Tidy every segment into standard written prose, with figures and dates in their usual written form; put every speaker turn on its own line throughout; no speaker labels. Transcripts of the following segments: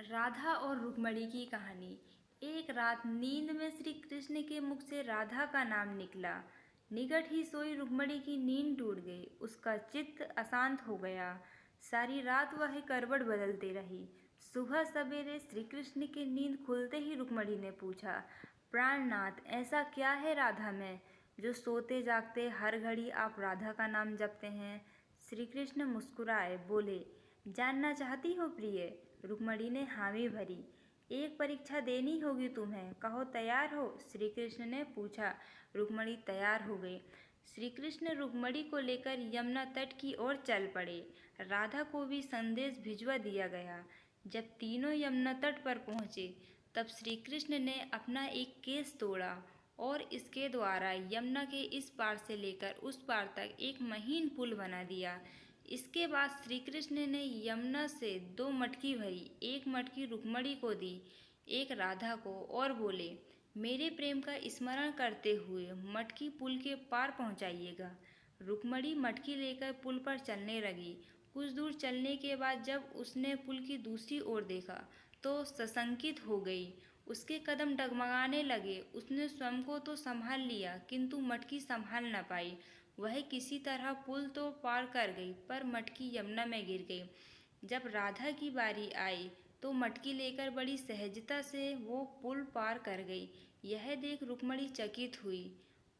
राधा और रुक्मणी की कहानी। एक रात नींद में श्री कृष्ण के मुख से राधा का नाम निकला। निकट ही सोई रुक्मणी की नींद टूट गई। उसका चित्त अशांत हो गया। सारी रात वह करवट बदलती रही। सुबह सवेरे श्री कृष्ण की नींद खुलते ही रुक्मणी ने पूछा, प्राणनाथ, ऐसा क्या है राधा में जो सोते जागते हर घड़ी आप राधा का नाम जपते हैं? श्री कृष्ण मुस्कुराए, बोले, जानना चाहती हो प्रिय? रुक्मणी ने हामी भरी। एक परीक्षा देनी होगी तुम्हें, कहो तैयार हो? श्री कृष्ण ने पूछा। रुक्मणी तैयार हो गई। श्री कृष्ण रुक्मणी को लेकर यमुना तट की ओर चल पड़े। राधा को भी संदेश भिजवा दिया गया। जब तीनों यमुना तट पर पहुँचे तब श्री कृष्ण ने अपना एक केस तोड़ा और इसके द्वारा यमुना के इस पार से लेकर उस पार तक एक महीन पुल बना दिया। इसके बाद श्री कृष्ण ने यमुना से 2 मटकी भरी, एक मटकी रुक्मणी को दी, एक राधा को, और बोले, मेरे प्रेम का स्मरण करते हुए मटकी पुल के पार पहुंचाइएगा। रुक्मणी मटकी लेकर पुल पर चलने लगी। कुछ दूर चलने के बाद जब उसने पुल की दूसरी ओर देखा तो सशंकित हो गई। उसके कदम डगमगाने लगे। उसने स्वयं को तो संभाल लिया किंतु मटकी संभाल न पाई। वह किसी तरह पुल तो पार कर गई पर मटकी यमुना में गिर गई। जब राधा की बारी आई तो मटकी लेकर बड़ी सहजता से वो पुल पार कर गई। यह देख रुक्मणी चकित हुई।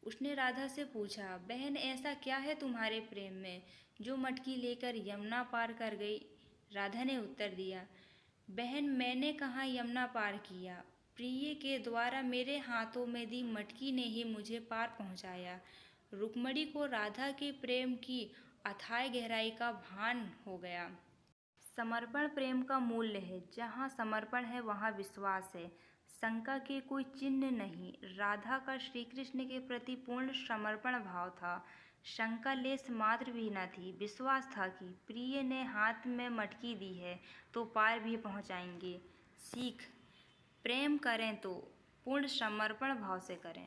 उसने राधा से पूछा, बहन, ऐसा क्या है तुम्हारे प्रेम में जो मटकी लेकर यमुना पार कर गई? राधा ने उत्तर दिया, बहन, मैंने कहाँ यमुना पार किया, प्रिय के द्वारा मेरे हाथों में दी मटकी ने ही मुझे पार पहुँचाया। रुक्मणी को राधा के प्रेम की अथाह गहराई का भान हो गया। समर्पण प्रेम का मूल्य है। जहाँ समर्पण है वहाँ विश्वास है। शंका के कोई चिन्ह नहीं। राधा का श्री कृष्ण के प्रति पूर्ण समर्पण भाव था। शंका लेश मात्र भी न थी। विश्वास था कि प्रिय ने हाथ में मटकी दी है तो पार भी पहुँचाएंगे। सीख, प्रेम करें तो पूर्ण समर्पण भाव से करें।